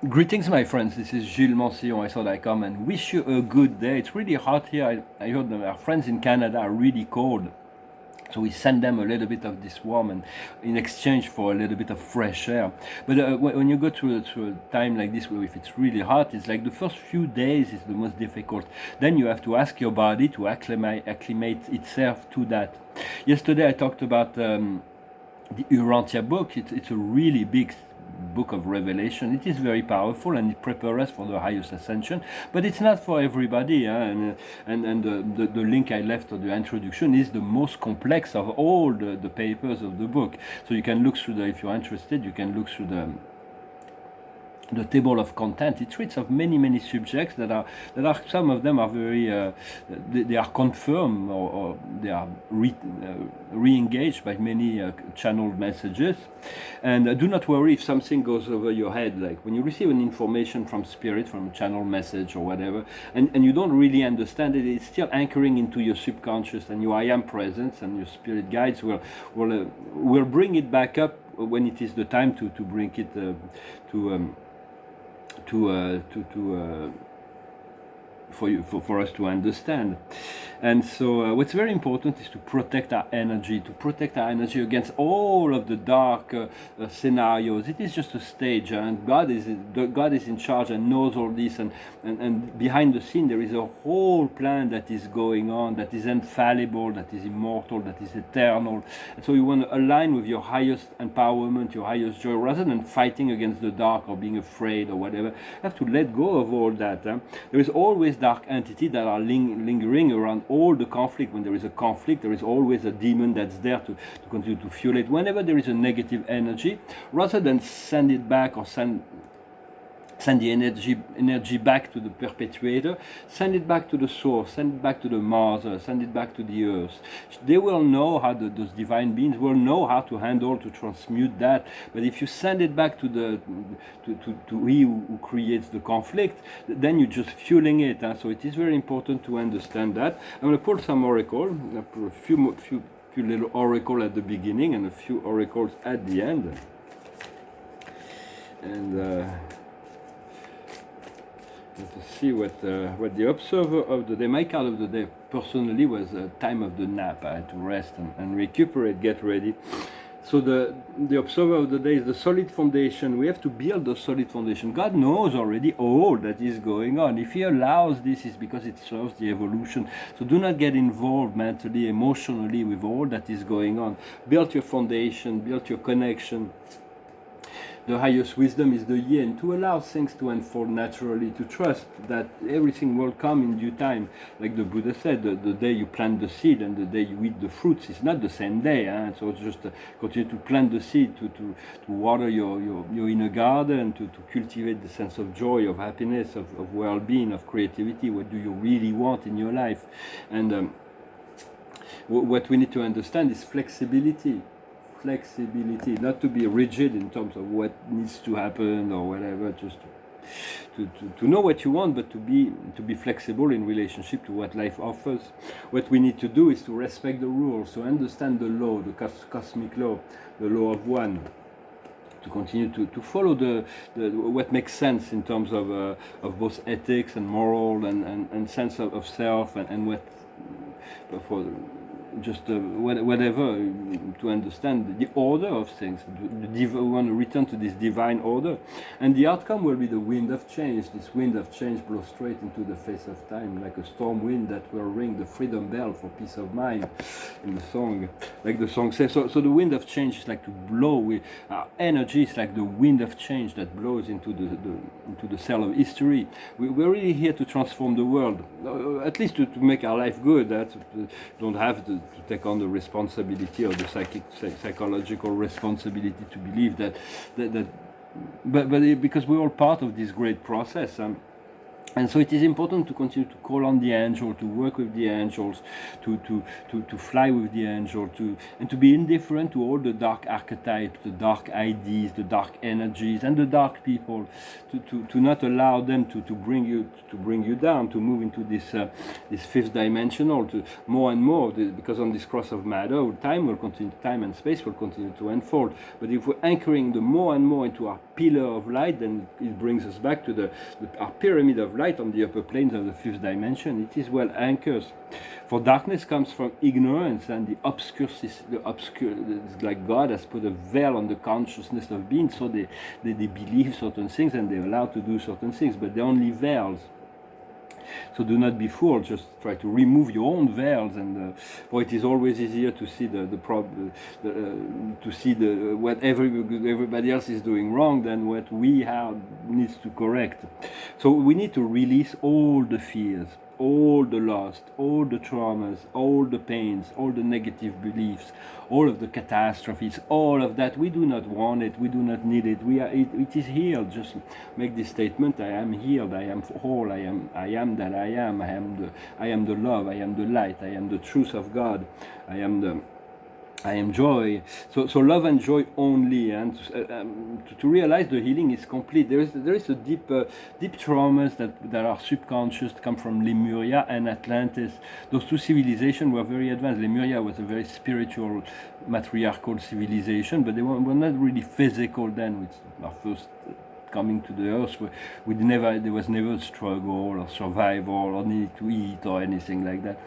Greetings, my friends. This is Gilles Mancillon. I thought I'd come and wish you a good day. It's really hot here. I heard that our friends in Canada are really cold. So we send them a little bit of this warm and in exchange for a little bit of fresh air. But when you go through a time like this, where if it's really hot, it's like the first few days is the most difficult. Then you have to ask your body to acclimate itself to that. Yesterday I talked about the Urantia book. It's a really big book of Revelation. It is very powerful and it prepares us for the highest ascension, but it's not for everybody. And the link I left of the introduction is the most complex of all the papers of the book. So you can look through if you're interested, you can look through the table of content. It treats of many subjects that are some of them are very they are confirmed or they are re-engaged by many channeled messages. And do not worry if something goes over your head, like when you receive an information from spirit, from a channel message or whatever, and you don't really understand it, it's still anchoring into your subconscious, and your I am presence and your spirit guides will bring it back up when it is the time to bring it for us to understand. And so what's very important is to protect our energy against all of the dark scenarios. It is just a stage, and God is in charge and knows all this, and behind the scene there is a whole plan that is going on, that is infallible, that is immortal, that is eternal. And so you want to align with your highest empowerment, your highest joy, rather than fighting against the dark or being afraid or whatever. You have to let go of all that. There is always dark entities that are lingering around all the conflict. When there is a conflict, there is always a demon that's there to continue to fuel it. Whenever there is a negative energy, rather than send it back or send the energy back to the perpetuator, send it back to the source, send it back to the mother, send it back to the earth. They will know how those divine beings will know how to handle, to transmute that. But if you send it back to he who creates the conflict, then you're just fueling it. So it is very important to understand that. I'm going to pull some oracle, I'll put a few little oracle at the beginning and a few oracles at the end. And to see what the observer of the day, my card of the day personally was time of the nap. I had to rest and recuperate, get ready. So the observer of the day is the solid foundation. We have to build a solid foundation. God knows already all that is going on. If He allows this, it's because it serves the evolution. So do not get involved mentally, emotionally with all that is going on. Build your foundation, build your connection. The highest wisdom is the yin, to allow things to unfold naturally, to trust that everything will come in due time. Like the Buddha said, the day you plant the seed and the day you eat the fruits is not the same day. So just continue to plant the seed, to water your inner garden, to cultivate the sense of joy, of happiness, of well-being, of creativity. What do you really want in your life? And what we need to understand is flexibility, not to be rigid in terms of what needs to happen or whatever, just to know what you want, but to be flexible in relationship to what life offers. What we need to do is to respect the rules, to understand the law, the cosmic law, the law of one, to continue to follow the what makes sense in terms of both ethics and moral and sense of self and what for just whatever, to understand the order of things. We want to return to this divine order, and the outcome will be the wind of change. This wind of change blows straight into the face of time, like a storm wind that will ring the freedom bell for peace of mind in the song, like the song says. So the wind of change is like to blow. Our energy is like the wind of change that blows into the cell of history. We're really here to transform the world, at least to make our life good. Don't have to take on the responsibility or the psychological responsibility to believe that but because we're all part of this great process. And so it is important to continue to call on the angel, to work with the angels, to fly with the angel, and to be indifferent to all the dark archetypes, the dark ideas, the dark energies, and the dark people, to not allow them to bring you down, to move into this fifth dimensional, to more and more, because on this cross of matter, time and space will continue to unfold. But if we're anchoring the more and more into our pillar of light, then it brings us back to our pyramid of light on the upper planes of the fifth dimension. It is well anchored. For darkness comes from ignorance and the obscure. It's like God has put a veil on the consciousness of being, so they believe certain things and they're allowed to do certain things, but they're only veils. So do not be fooled. Just try to remove your own veils, and for it is always easier to see what everybody else is doing wrong than what we have needs to correct. So we need to release all the fears, all the loss, all the traumas, all the pains, all the negative beliefs, all of the catastrophes, all of that. We do not want it, we do not need it. It is healed. Just make this statement: I am healed, I am whole, I am that I am, I am the love, I am the light, I am the truth of God, I am joy. So love and joy only, and to realize the healing is complete. There is a deep traumas that are subconscious, come from Lemuria and Atlantis. Those two civilizations were very advanced. Lemuria was a very spiritual, matriarchal civilization, but they were not really physical then. With our first coming to the earth, there was never struggle or survival or need to eat or anything like that.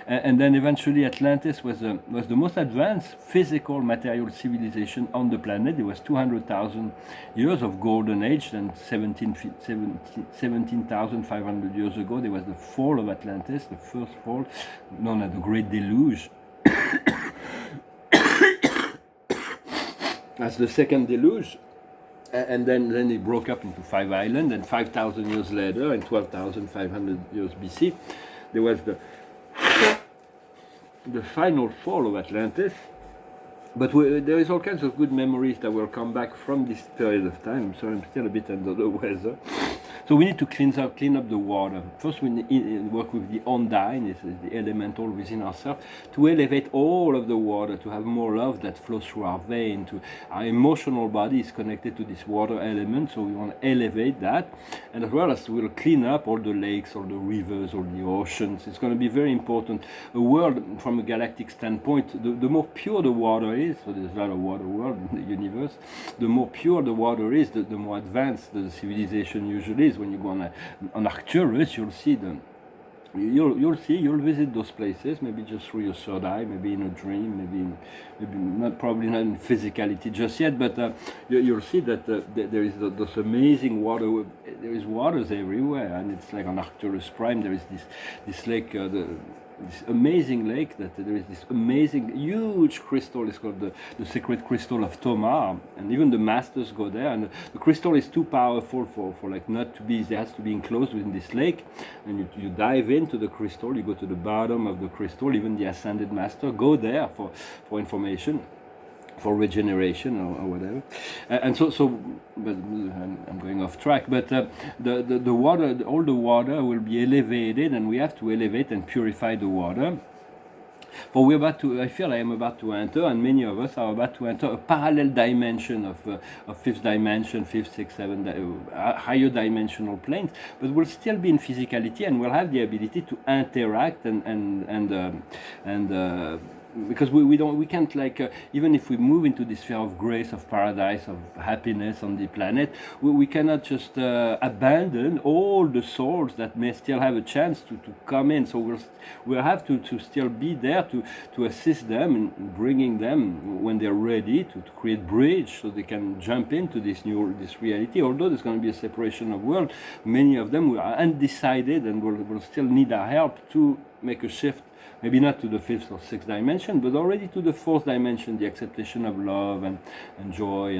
And then eventually Atlantis was the most advanced physical material civilization on the planet. There was 200,000 years of golden age, and 17,500 years ago there was the fall of Atlantis, the first fall, known as the Great Deluge. As the second deluge. And then it broke up into 5 islands, and 5,000 years later, in 12,500 years BC, there was the final fall of Atlantis. But there is all kinds of good memories that will come back from this period of time. So I'm still a bit under the weather. So we need to clean up the water. First, we need to work with the Undine, this is the elemental within ourselves, to elevate all of the water, to have more love that flows through our vein. Our emotional body is connected to this water element, so we want to elevate that. And as well as we'll clean up all the lakes, all the rivers, all the oceans. It's going to be very important. A world, from a galactic standpoint, the more pure the water is, so there's a lot of water world in the universe, the more pure the water is, the more advanced the civilization usually is. When you go on Arcturus, you'll see you'll visit those places, maybe just through your third eye, maybe in a dream, probably not in physicality just yet, but you'll see that there is this amazing water. There is waters everywhere, and it's like on Arcturus Prime. There is this lake, this amazing lake, that there is this amazing huge crystal. It's called the sacred crystal of Tomar, and even the masters go there, and the crystal is too powerful for like not to be. It has to be enclosed within this lake, and you dive into the crystal, you go to the bottom of the crystal. Even the ascended master go there for information, for regeneration or whatever. And so but I'm going off track, but the water, all the water will be elevated, and we have to elevate and purify the water. For I feel I am about to enter, and many of us are about to enter a parallel dimension of fifth dimension, fifth, sixth, seventh, higher dimensional planes, but we'll still be in physicality, and we'll have the ability to interact and because we can't, like, even if we move into this sphere of grace, of paradise, of happiness on the planet, we cannot just abandon all the souls that may still have a chance to come in. So we'll have to still be there to assist them in bringing them when they're ready to create bridge, so they can jump into this reality. Although there's going to be a separation of world, many of them are undecided and will still need our help to make a shift. Maybe not to the fifth or sixth dimension, but already to the fourth dimension, the acceptation of love and joy,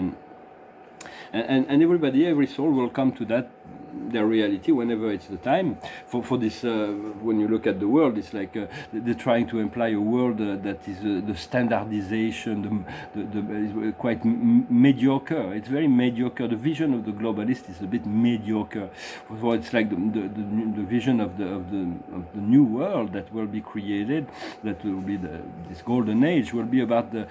and everybody, every soul will come to that their reality whenever it's the time. For this, when you look at the world, it's like they're trying to imply a world that is the standardization, is quite mediocre. It's very mediocre. The vision of the globalist is a bit mediocre. So it's like the vision of the new world that will be created, that will be this golden age, will be about the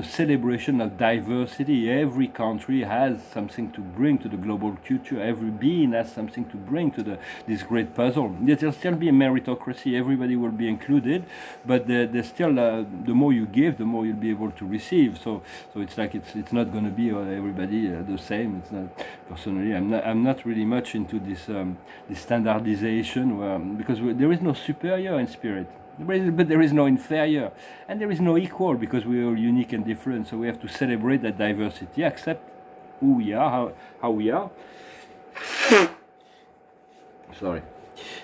celebration of diversity. Every country has something to bring to the global culture. Every being has something to bring to this great puzzle. There'll still be a meritocracy. Everybody will be included, but there's still the more you give, the more you'll be able to receive. So it's like it's not going to be everybody the same. It's not. Personally, I'm not really much into this standardization, because there is no superior in spirit. But there is no inferior, and there is no equal, because we are all unique and different. So we have to celebrate that diversity, accept who we are, how we are. Sorry.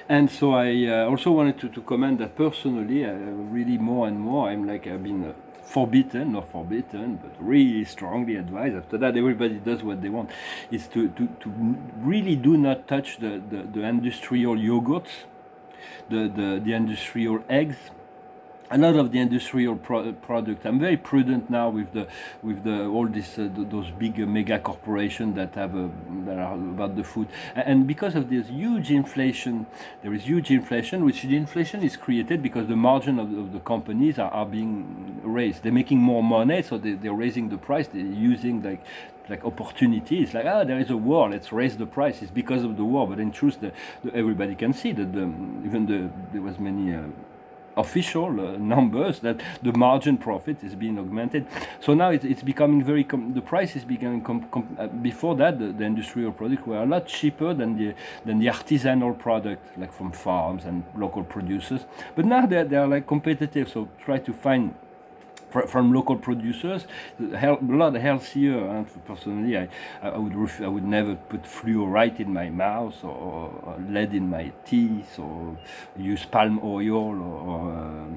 And so I also wanted to comment that personally, really more and more, I've been not forbidden, but really strongly advised. After that, everybody does what they want. Is to really do not touch the industrial yogurts, the industrial eggs, a lot of the industrial product. I'm very prudent now with the all this those big mega corporations that are about the food, and because of this huge inflation, there is huge inflation, which the inflation is created because the margin of the companies are being raised. They're making more money, so they're raising the price. They're using like opportunities, like there is a war, let's raise the price. It's because of the war, but in truth, everybody can see that there was many official numbers that the margin profit is being augmented. So now it's becoming very the price is becoming before that the industrial products were a lot cheaper than the artisanal product, like from farms and local producers. But now they're like competitive. So try to find from local producers, a lot healthier. Personally, I would never put fluoride in my mouth or lead in my teeth, or use palm oil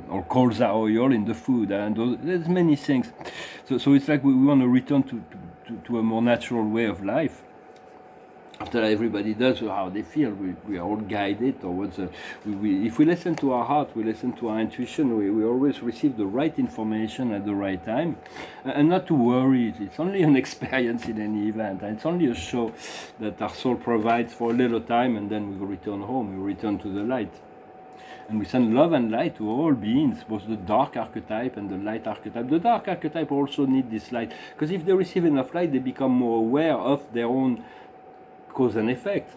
or colza oil in the food. And there's many things. So it's like we want to return to a more natural way of life. After everybody does how they feel, we are all guided towards. If we listen to our heart, we listen to our intuition, we always receive the right information at the right time, and not to worry. It's only an experience in any event, and it's only a show that our soul provides for a little time, and then we return home. We return to the light, and we send love and light to all beings, both the dark archetype and the light archetype. The dark archetype also need this light, because if they receive enough light, they become more aware of their own cause and effect,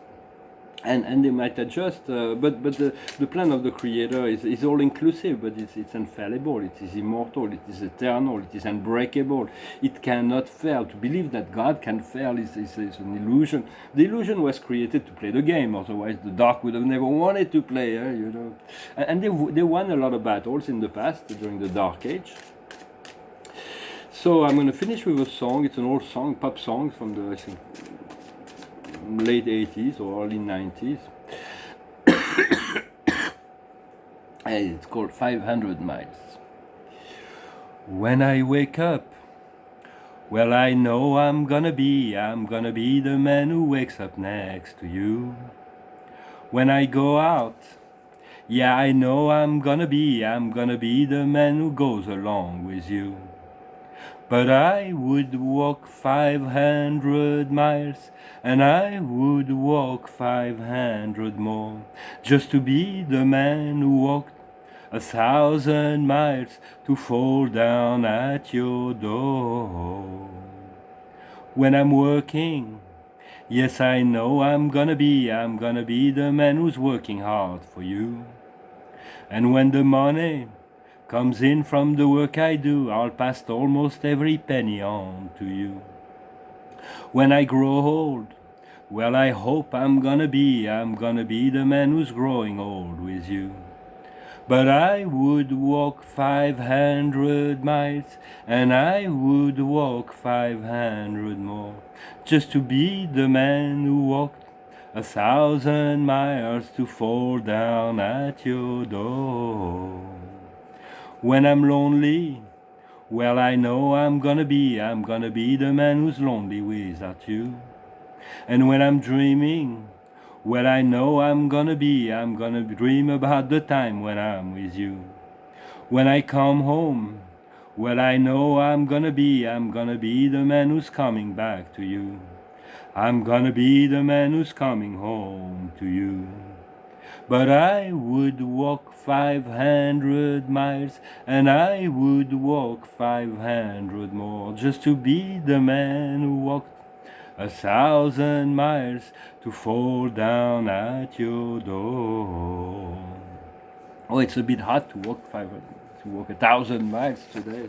and they might adjust, but the plan of the creator is all inclusive, but it's infallible, it is immortal, it is eternal, it is unbreakable, it cannot fail. To believe that God can fail is an illusion. The illusion was created to play the game, otherwise the dark would have never wanted to play, and they won a lot of battles in the past during the dark age. So I'm going to finish with a song. It's an old song, pop song from the, I think, late 80s or early 90s. And it's called 500 Miles. When I wake up, well, I know I'm gonna be the man who wakes up next to you. When I go out, yeah, I know I'm gonna be the man who goes along with you. But I would walk 500 miles, and I would walk 500 more, just to be the man who walked 1,000 miles to fall down at your door. When I'm working, yes, I know I'm gonna be the man who's working hard for you. And when the money comes in from the work I do, I'll pass almost every penny on to you. When I grow old, well, I hope I'm gonna be the man who's growing old with you. But I would walk 500 miles, and I would walk 500 more, just to be the man who walked 1,000 miles to fall down at your door. When I'm lonely, well, I know I'm gonna be the man who's lonely without you. And when I'm dreaming, Well, I know I'm gonna dream about the time when I'm with you. When I come home, well, I know I'm gonna be the man who's coming back to you. I'm gonna be the man who's coming home to you. But I would walk 500 miles, and I would walk 500 more, just to be the man who walked 1,000 miles to fall down at your door. Oh, it's a bit hard to walk 1,000 miles today.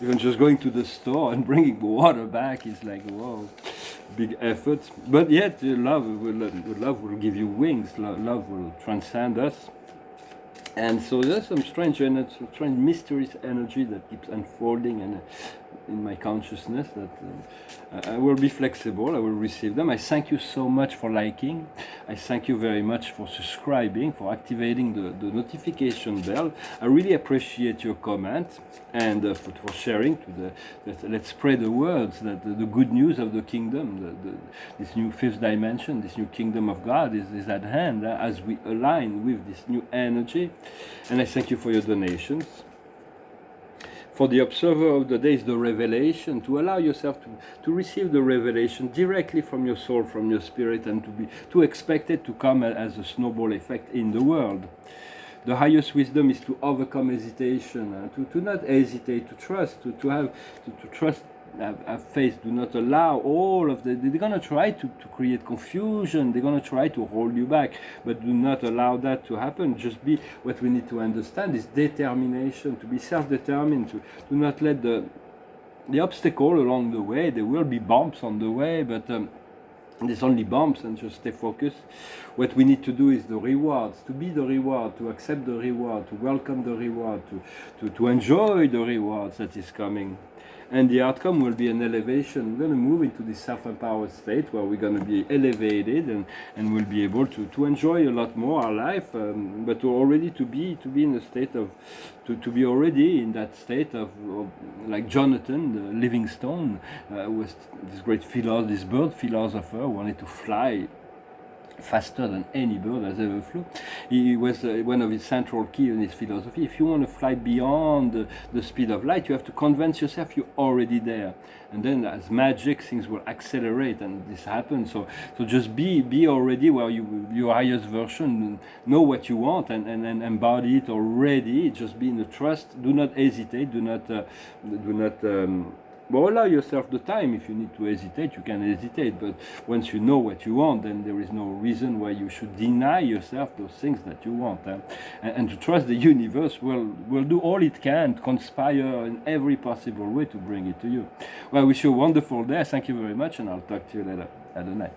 Even just going to the store and bringing water back is like, whoa, big effort. But yet, love will give you wings. Love will transcend us. And so there's some strange mysterious energy that keeps unfolding and in my consciousness that I will be flexible. I will receive them. I thank you so much for liking. I thank you very much for subscribing, for activating the notification bell. I really appreciate your comment and for sharing let's spread the words that the good news of the kingdom, this new fifth dimension, this new kingdom of God is at hand as we align with this new energy. And I thank you for your donations. For the observer of the day is the revelation, to allow yourself to receive the revelation directly from your soul, from your spirit, and to expect it to come as a snowball effect in the world. The highest wisdom is to overcome hesitation, to not hesitate, to trust, to trust, have faith. Do not allow all of they're going to try to create confusion, they're going to try to hold you back, but do not allow that to happen. Just be, what we need to understand is determination, to be self-determined, to do not let the obstacle along the way. There will be bumps on the way, but there's only bumps, and just stay focused. What we need to do is the rewards, to be the reward, to accept the reward, to welcome the reward, to enjoy the rewards that is coming. And the outcome will be an elevation. We're going to move into this self-empowered state where we're going to be elevated and we'll be able to enjoy a lot more our life, but to already to be in a state of, to be already in that state of like Jonathan Livingstone, was this great this bird philosopher, wanted to fly faster than any bird has ever flew. He was one of his central key in his philosophy. If you want to fly beyond the speed of light, you have to convince yourself you're already there. And then as magic, things will accelerate, and this happens. So just be already where your highest version, know what you want and embody it already. Just be in the trust. Do not hesitate. Do not but allow yourself the time. If you need to hesitate, you can hesitate. But once you know what you want, then there is no reason why you should deny yourself those things that you want. And to trust the universe will do all it can to conspire in every possible way to bring it to you. Well, I wish you a wonderful day. Thank you very much, and I'll talk to you later. Have a night.